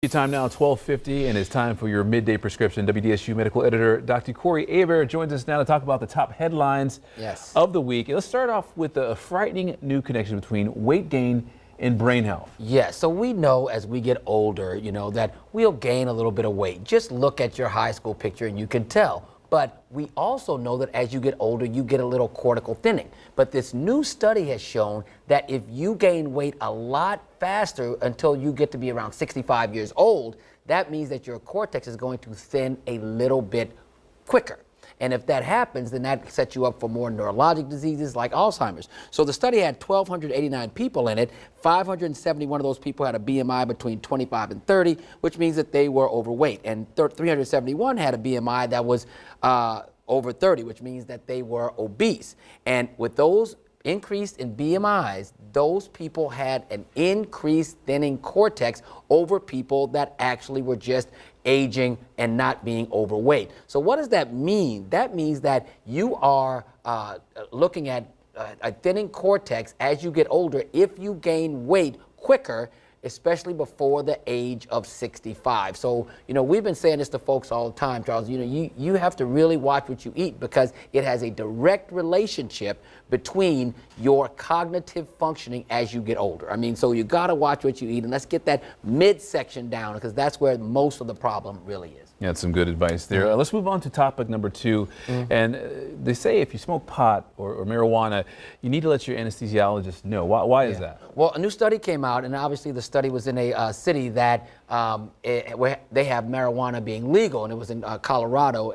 Time now 12:50, and it's time for your midday prescription. WDSU medical editor Dr. Corey Hebert joins us now to talk about the top headlines of the week. Let's start off with a frightening new connection between weight gain and brain health. Yes, so we know as we get older, that we'll gain a little bit of weight. Just look at your high school picture and you can tell. But we also know that as you get older, you get a little cortical thinning. But this new study has shown that if you gain weight a lot faster until you get to be around 65 years old, that means that your cortex is going to thin a little bit quicker. And if that happens, then that sets you up for more neurologic diseases like Alzheimer's. So the study had 1,289 people in it. 571 of those people had a BMI between 25 and 30, which means that they were overweight. And 371 had a BMI that was over 30, which means that they were obese. And with those increased in BMIs, those people had an increased thinning cortex over people that actually were just aging and not being overweight. So what does that mean? That means that you are looking at a thinning cortex as you get older if you gain weight quicker, especially before the age of 65. So, we've been saying this to folks all the time, Charles. You have to really watch what you eat because it has a direct relationship between your cognitive functioning as you get older. So you got to watch what you eat, and let's get that midsection down because that's where most of the problem really is. Yeah, that's some good advice there. Let's move on to topic number 2. And they say if you smoke pot or marijuana, you need to let your anesthesiologist know. Why is that? Well, a new study came out, and obviously the study was in a city that where they have marijuana being legal, and it was in Colorado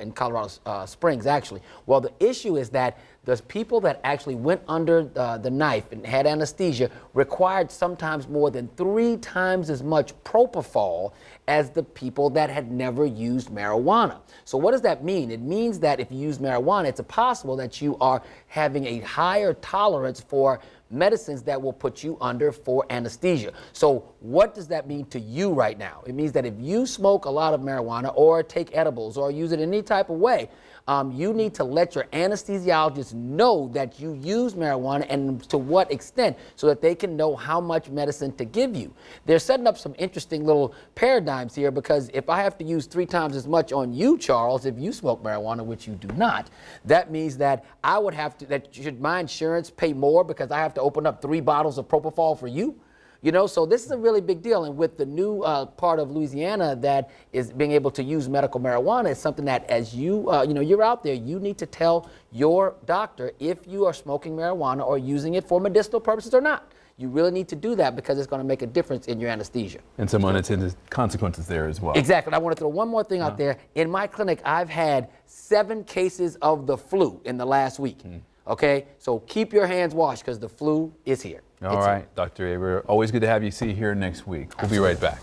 Springs, actually. Well, the issue is that the people that actually went under the knife and had anesthesia required sometimes more than 3 times as much propofol as the people that had never used marijuana. So what does that mean? It means that if you use marijuana, it's possible that you are having a higher tolerance for medicines that will put you under for anesthesia. So what does that mean to you right now? It means that if you smoke a lot of marijuana or take edibles or use it in any type of way, you need to let your anesthesiologist know that you use marijuana and to what extent so that they can know how much medicine to give you. They're setting up some interesting little paradigms here because if I have to use 3 times as much on you, Charles, if you smoke marijuana, which you do not, that means that I would have to, should my insurance pay more because I have to open up 3 bottles of propofol for you? So this is a really big deal. And with the new part of Louisiana that is being able to use medical marijuana, it's something that as you're out there, you need to tell your doctor if you are smoking marijuana or using it for medicinal purposes or not. You really need to do that because it's going to make a difference in your anesthesia. And some unintended consequences there as well. Exactly. I want to throw one more thing out there. In my clinic, I've had 7 cases of the flu in the last week. Okay, so keep your hands washed because the flu is here. All right, Dr. Hebert, always good to have you here next week. We'll be right back.